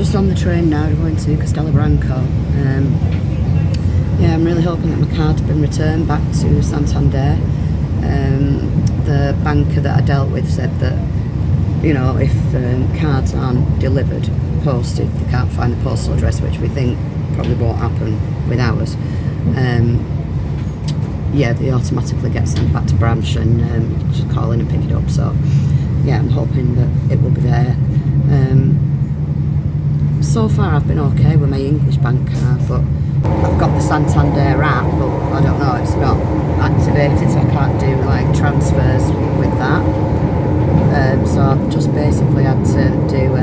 just on the train now, going to Castelo Branco. Yeah, I'm really hoping that my card's been returned back to Santander. The banker that I dealt with said that, you know, if cards aren't delivered, posted, they can't find the postal address, which we think probably won't happen with ours. Yeah, they automatically get sent back to branch, and you can just call in and pick it up. So yeah, I'm hoping that it will be there. So far I've been okay with my English bank card, but I've got the Santander app, but I don't know, it's not activated, so I can't do like transfers with that. So I've just basically had to do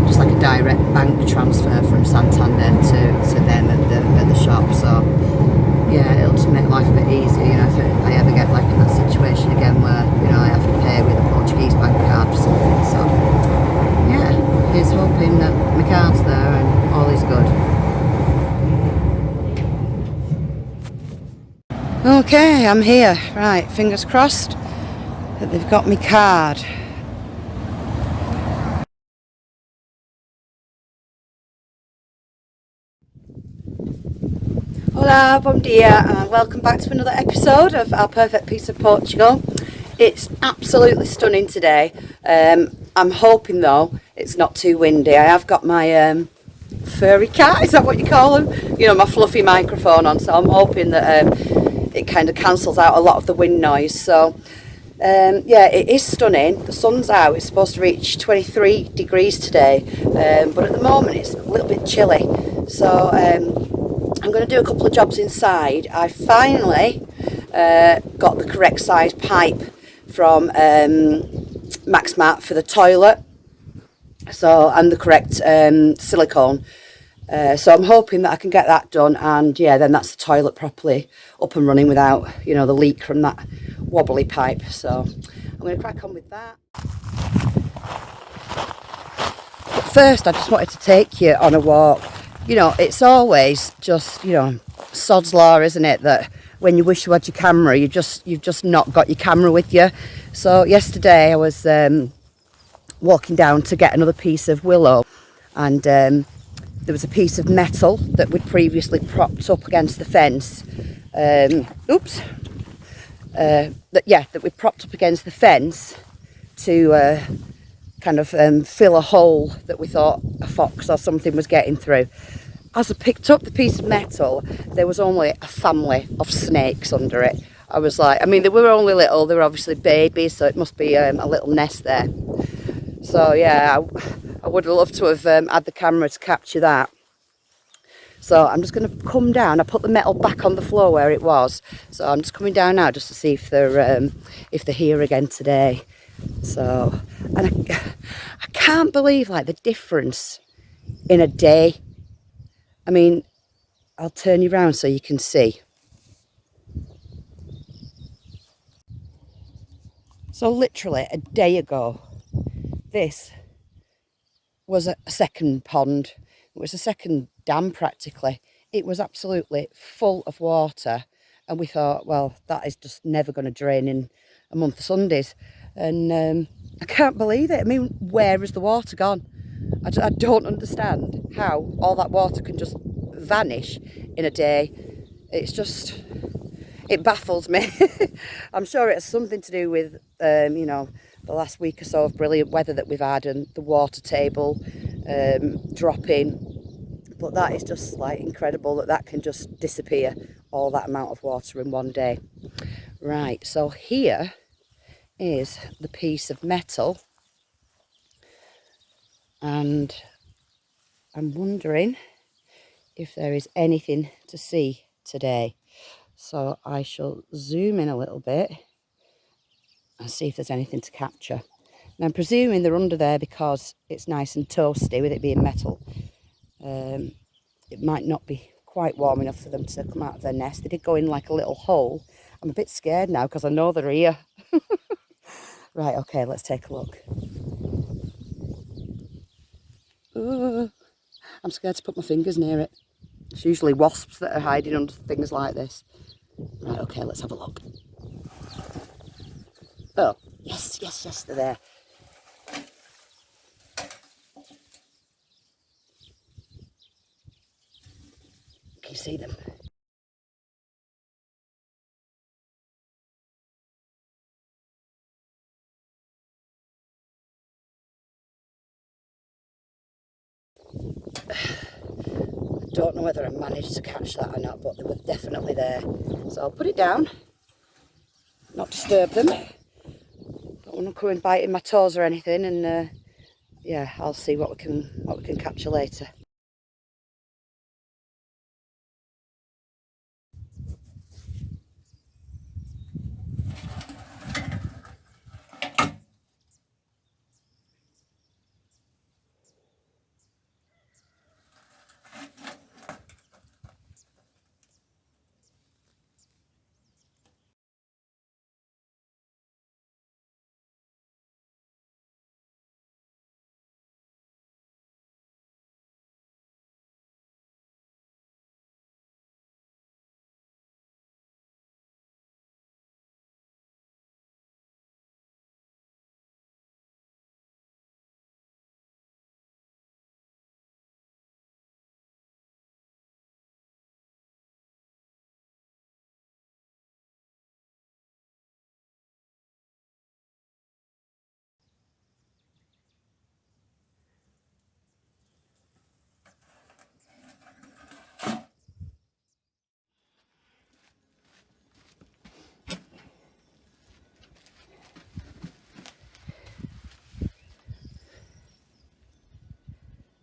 just like a direct bank transfer from Santander to them at the shop. So yeah, it'll just make life a bit easier, you know, if I ever get like in that situation again where, you know, I have to pay with a Portuguese bank card or something. So yeah, here's hoping that my card's there and all is good. Okay, I'm here. Right, fingers crossed that they've got my card. Hola, bom dia, and welcome back to another episode of Our Perfect Piece of Portugal. It's absolutely stunning today. I'm hoping though it's not too windy. I have got my furry cat, is that what you call them? You know, my fluffy microphone on, so I'm hoping that it kind of cancels out a lot of the wind noise. So yeah, it is stunning. The sun's out. It's supposed to reach 23 degrees today, but at the moment it's a little bit chilly. So I'm going to do a couple of jobs inside. I finally got the correct size pipe from Maxmat for the toilet, so, and the correct silicone. So I'm hoping that I can get that done, and yeah, then that's the toilet properly up and running without, you know, the leak from that wobbly pipe. So I'm going to crack on with that. But first I just wanted to take you on a walk. You know, it's always just, you know, sod's law, isn't it, that when you wish you had your camera, you've just not got your camera with you. So yesterday I was walking down to get another piece of willow, and there was a piece of metal that we'd previously propped up against the fence. That we propped up against the fence to kind of fill a hole that we thought a fox or something was getting through. As I picked up the piece of metal, there was only a family of snakes under it. I was like, I mean, they were only little, they were obviously babies, so it must be a little nest there. So yeah, I would have loved to have had the camera to capture that. So I'm just going to come down. I put the metal back on the floor where it was. So I'm just coming down now just to see if they're here again today. So, and I can't believe like the difference in a day. I mean, I'll turn you around so you can see. So literally a day ago, this was a second pond. It was a second dam practically. It was absolutely full of water, and we thought, well, that is just never going to drain in a month of Sundays. And I can't believe it. I mean, where has the water gone? I don't understand how all that water can just vanish in a day. It's just, it baffles me. I'm sure it has something to do with, you know, the last week or so of brilliant weather that we've had and the water table dropping. But that is just like incredible that can just disappear, all that amount of water in one day. Right, so here is the piece of metal, and I'm wondering if there is anything to see today. So I shall zoom in a little bit and see if there's anything to capture. And I'm presuming they're under there because it's nice and toasty with it being metal. It might not be quite warm enough for them to come out of their nest. They did go in like a little hole. I'm a bit scared now because I know they're here. Right, okay, let's take a look. Ooh, I'm scared to put my fingers near it. It's usually wasps that are hiding under things like this. Right, okay, let's have a look. Oh, yes, they're there. you see them. I don't know whether I managed to catch that or not, but they were definitely there. So I'll put it down, not disturb them. Don't want to come and bite in my toes or anything, and yeah, I'll see what we can capture later.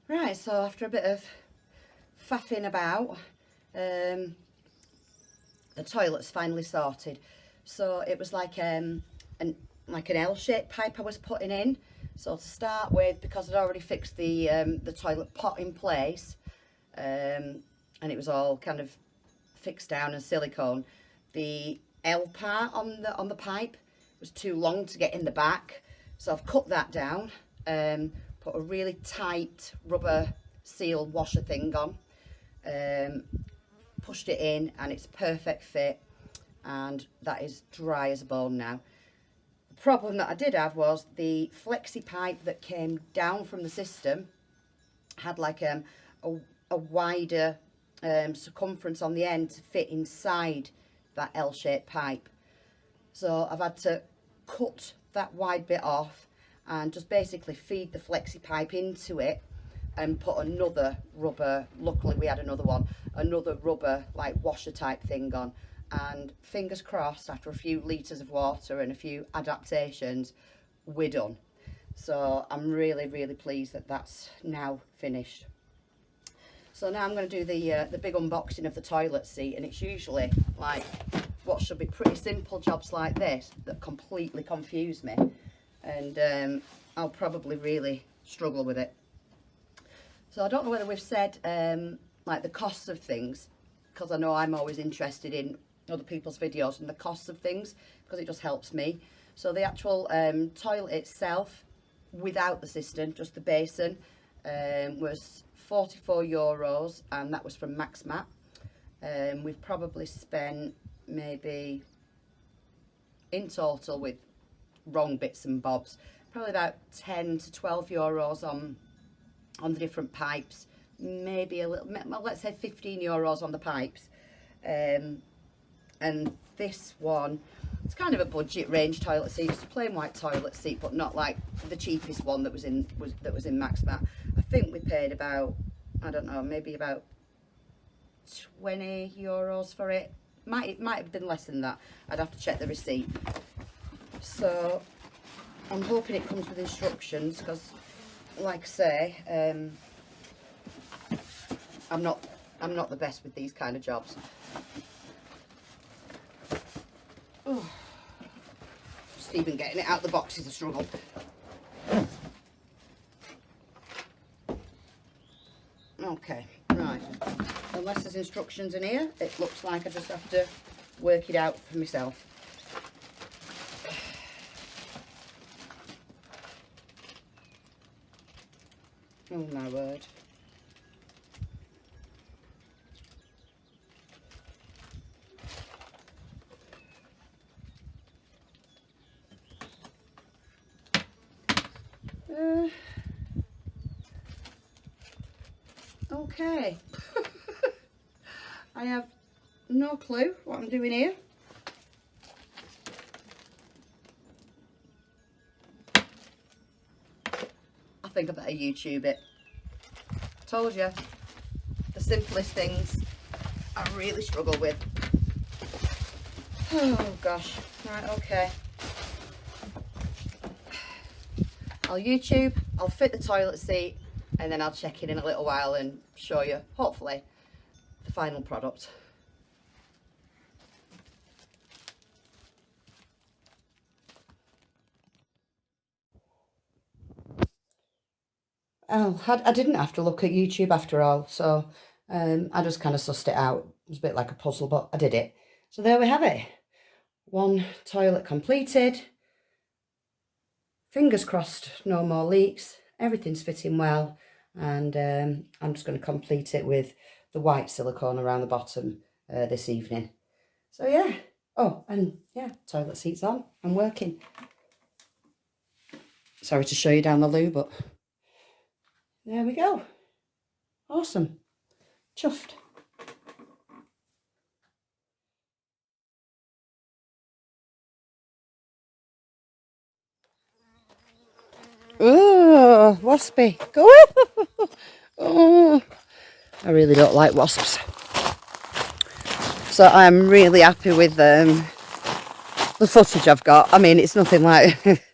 Right, so after a bit of faffing about, the toilet's finally sorted. So it was like an L-shaped pipe I was putting in. So to start with, because I'd already fixed the toilet pot in place, and it was all kind of fixed down and silicone, the L part on the pipe was too long to get in the back. So I've cut that down, put a really tight rubber seal washer thing on, pushed it in, and it's a perfect fit, and that is dry as a bone now. The problem that I did have was the flexi pipe that came down from the system had like a wider circumference on the end to fit inside that L-shaped pipe. So I've had to cut that wide bit off and just basically feed the flexi pipe into it and put another rubber, luckily we had another one, another rubber like washer type thing on, and fingers crossed, after a few litres of water and a few adaptations, we're done. So I'm really pleased that that's now finished. So now I'm going to do the big unboxing of the toilet seat, and it's usually like what should be pretty simple jobs like this that completely confuse me, and I'll probably really struggle with it. So I don't know whether we've said like the costs of things, because I know I'm always interested in other people's videos and the costs of things, because it just helps me. So the actual toilet itself, without the cistern, just the basin, was €44, and that was from MaxMat. We've probably spent maybe, in total with wrong bits and bobs, probably about €10 to €12 on the different pipes, maybe a little, well, let's say €15 on the pipes. And this one, it's kind of a budget range toilet seat. It's a plain white toilet seat, but not like the cheapest one that was in MaxMat. I think we paid about, I don't know, maybe about €20 for it. It might have been less than that. I'd have to check the receipt. So I'm hoping it comes with instructions, because like I say, I'm not the best with these kind of jobs. Oh, just even getting it out of the box is a struggle. Okay, right. Unless there's instructions in here, it looks like I just have to work it out for myself. Oh my word. Okay. I have no clue what I'm doing here. I think I better YouTube it. Told you, the simplest things I really struggle with. Oh gosh, right, okay. I'll YouTube, I'll fit the toilet seat, and then I'll check in a little while and show you, hopefully, the final product. Oh, I didn't have to look at YouTube after all, so I just kind of sussed it out. It was a bit like a puzzle, but I did it. So there we have it. One toilet completed. Fingers crossed, no more leaks. Everything's fitting well, and I'm just going to complete it with the white silicone around the bottom this evening. So yeah. Oh, and yeah, toilet seat's on and working. Sorry to show you down the loo, but there we go. Awesome. Chuffed. Oh, waspy. Go on. Oh, I really don't like wasps. So I'm really happy with the footage I've got. I mean, it's nothing like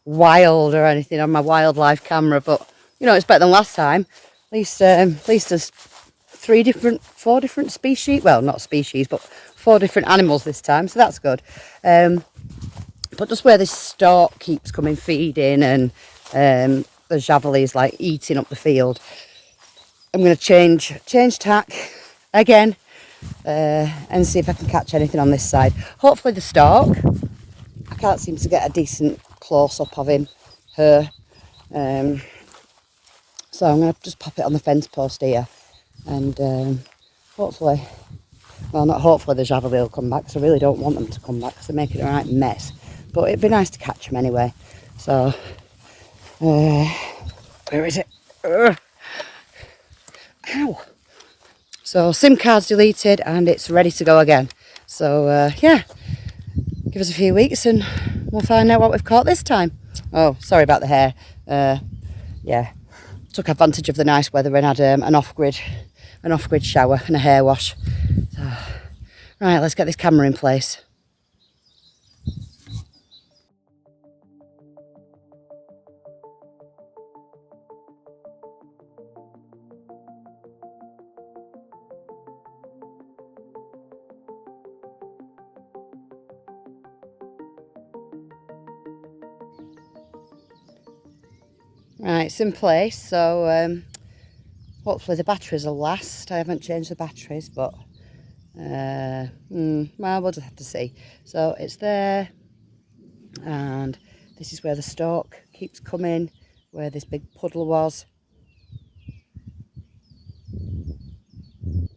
wild or anything on my wildlife camera, but you know, it's better than last time. At least there's four different species. Well, not species, but 4 different animals this time, so that's good. But just where this stork keeps coming feeding and the javeli is like eating up the field, I'm going to change tack again and see if I can catch anything on this side. Hopefully the stork. I can't seem to get a decent close-up of him, her. So I'm going to just pop it on the fence post here and hopefully, well, not hopefully the javeli will come back, because I really don't want them to come back because they're making a right mess. But it'd be nice to catch them anyway. So, where is it? Ow! So SIM card's deleted and it's ready to go again. So yeah, give us a few weeks and we'll find out what we've caught this time. Oh, sorry about the hair. Yeah, took advantage of the nice weather and had an off-grid shower and a hair wash. So, right, let's get this camera in place. Right, it's in place, so hopefully the batteries will last. I haven't changed the batteries, but well, we'll just have to see. So it's there, and this is where the stork keeps coming, where this big puddle was,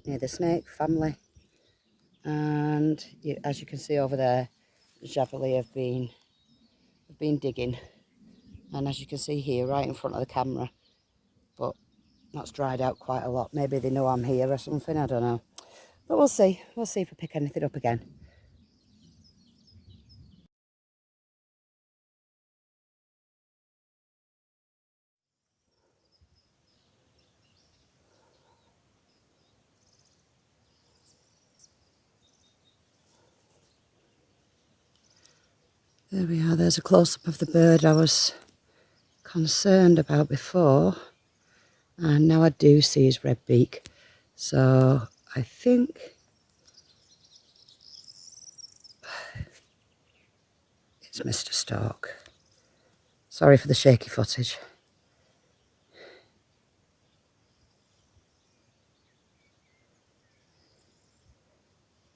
near the snake family. And as you can see over there, the javeli have been digging. And as you can see here, right in front of the camera, but that's dried out quite a lot. Maybe they know I'm here or something, I don't know. But we'll see. We'll see if we pick anything up again. There we are, there's a close-up of the bird I was concerned about before. And now I do see his red beak. So I think it's Mr. Stork. Sorry for the shaky footage.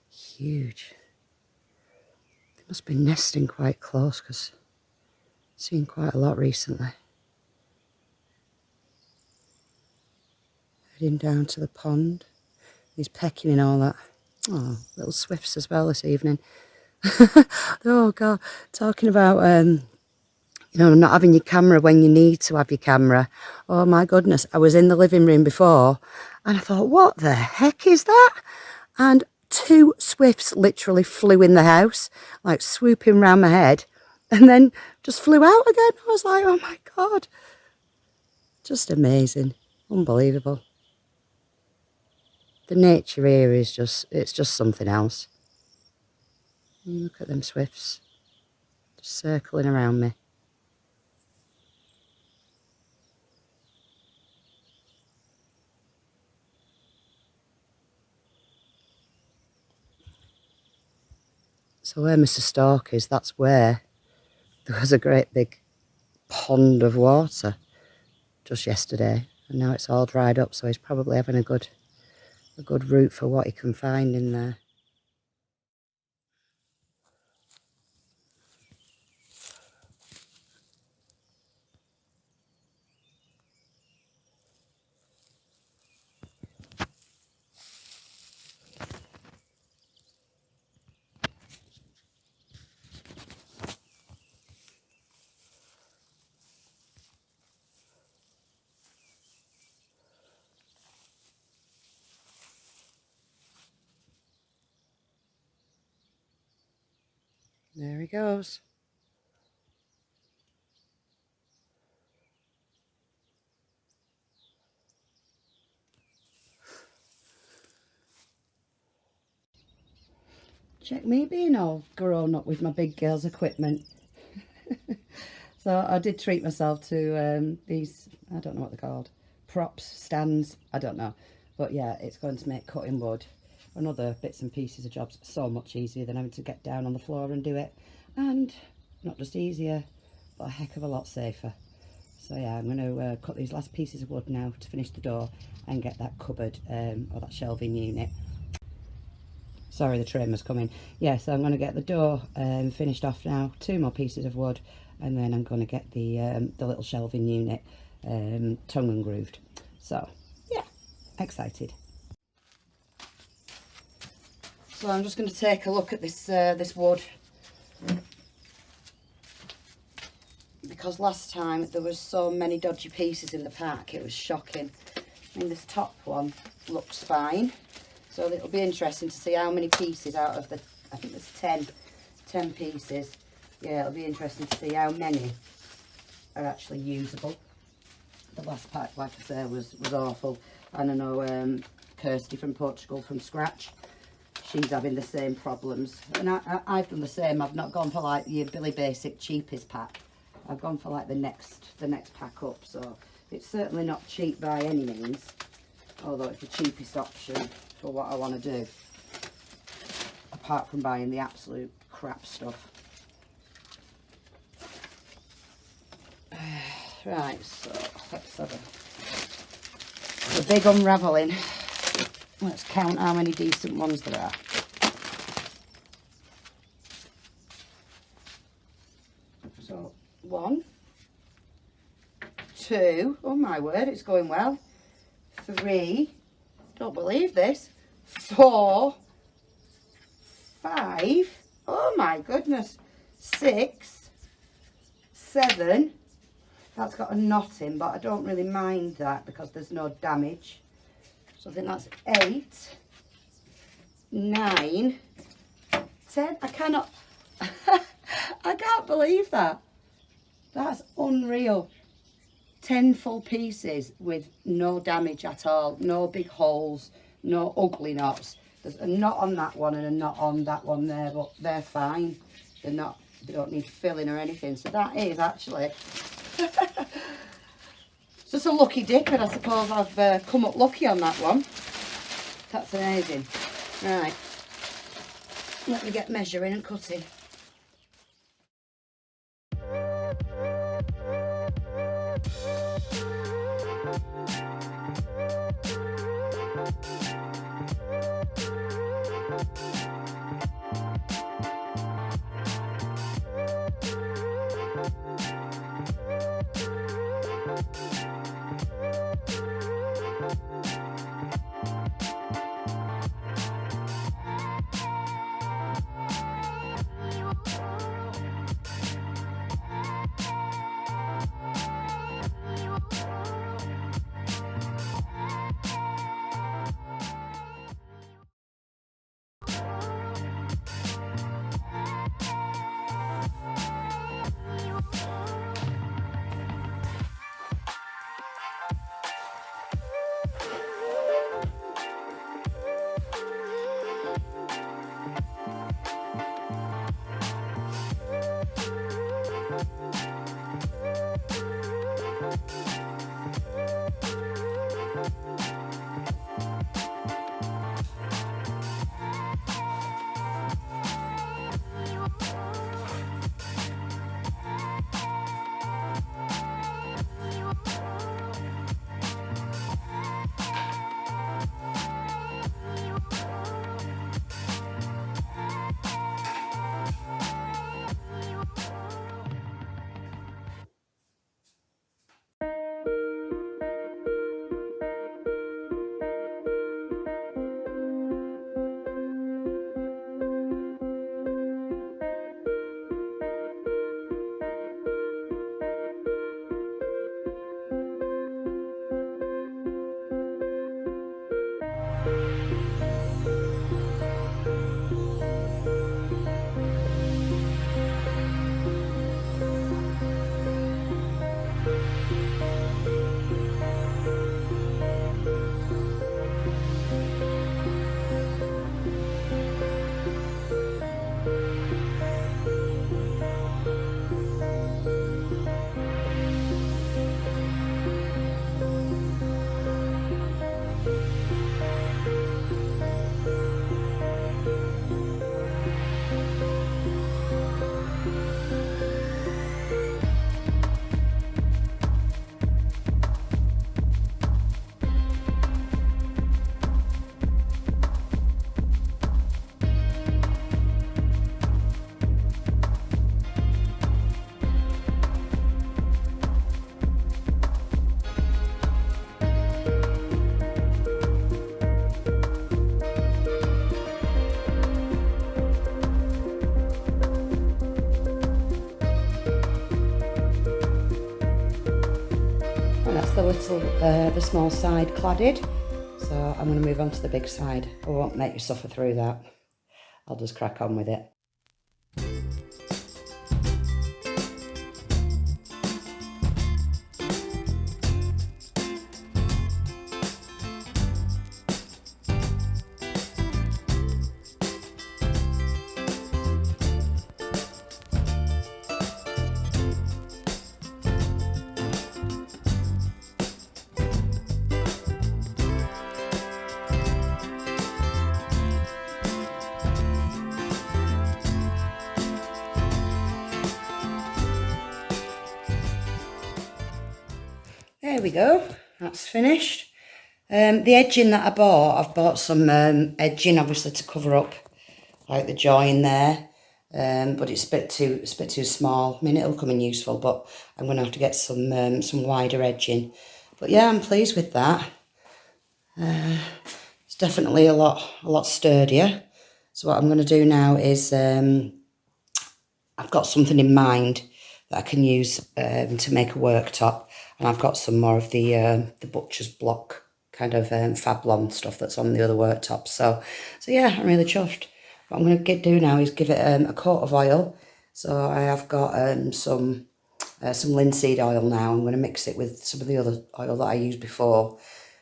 Huge. They must be nesting quite close because I've seen quite a lot recently. Heading down to the pond. He's pecking in all that. Oh, little swifts as well this evening. Oh God, talking about you know, not having your camera when you need to have your camera. Oh my goodness, I was in the living room before and I thought, what the heck is that? and 2 swifts literally flew in the house, like swooping round my head, and then just flew out again. I was like, oh my God. Just amazing. Unbelievable. The nature here is it's just something else. Look at them swifts. Just circling around me. So where Mr. Stork is, that's where there was a great big pond of water just yesterday, and now it's all dried up, so he's probably having a good route for what he can find in there. There he goes. Check me being all grown up with my big girl's equipment. So I did treat myself to these, I don't know what they're called, props, stands, I don't know. But yeah, it's going to make cutting wood and other bits and pieces of jobs so much easier than having to get down on the floor and do it. And not just easier, but a heck of a lot safer. So yeah, I'm going to cut these last pieces of wood now to finish the door and get that cupboard or that shelving unit. Sorry, the train was coming. Yeah, so I'm going to get the door finished off now. 2 more pieces of wood, and then I'm going to get the little shelving unit tongue and grooved. So yeah, excited. So I'm just going to take a look at this this wood, because last time there was so many dodgy pieces in the pack. It was shocking. I mean, this top one looks fine. So it'll be interesting to see how many pieces out of the, I think there's 10 pieces. Yeah, it'll be interesting to see how many are actually usable. The last pack, like I say, was awful. And I know Kirsty from Portugal from scratch, she's having the same problems. And I've done the same. I've not gone for like your Billy Basic cheapest pack. I've gone for like the next pack up. So it's certainly not cheap by any means, although it's the cheapest option for what I want to do, apart from buying the absolute crap stuff. Right, so let's have a big unravelling. Let's count how many decent ones there are. So 1, 2, oh my word, it's going well. 3, don't believe this, 4, 5, oh my goodness, 6, 7, that's got a knot in, but I don't really mind that because there's no damage. So I think that's 8, 9, 10, I cannot, I can't believe that. That's unreal. 10 full pieces with no damage at all, no big holes, no ugly knots. There's a knot on that one and a knot on that one there, but they're fine. They're not, they don't need filling or anything. So that is actually just a lucky dip, and I suppose I've come up lucky on that one. That's amazing. Right, let me get measuring and cutting. And that's the small side cladded. So I'm going to move on to the big side. I won't make you suffer through that. I'll just crack on with it. There we go, that's finished. The edging that I bought, I've bought some edging obviously to cover up like the join there, but it's a bit too small. I mean, it'll come in useful, but I'm going to have to get some wider edging. But yeah, I'm pleased with that. It's definitely a lot sturdier. So what I'm going to do now is I've got something in mind that I can use to make a worktop, and I've got some more of the butcher's block kind of Fablon stuff that's on the other worktop. So yeah, I'm really chuffed. What I'm going to do now is give it a coat of oil. So I have got some linseed oil now. I'm going to mix it with some of the other oil that I used before,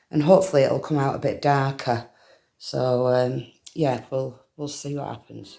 and hopefully it'll come out a bit darker. So yeah, we'll see what happens.